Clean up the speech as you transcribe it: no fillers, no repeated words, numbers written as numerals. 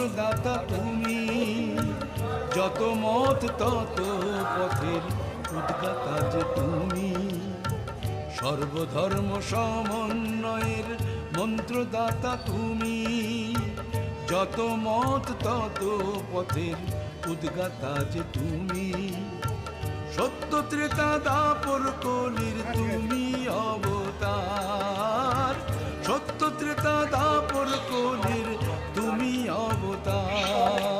মন্ত্রদাতা তুমি, যত মত তত পথের উদ্গাতা যে তুমি। সর্বধর্ম সমন্বয়ের মন্ত্রদাতা তুমি, যত মত তত পথের উদ্গাতা যে তুমি। সত্য ত্রেতা দাপর কলির তুমি অবতার, সত্য ত্রেতা দাপর কলির তুমি অবতার।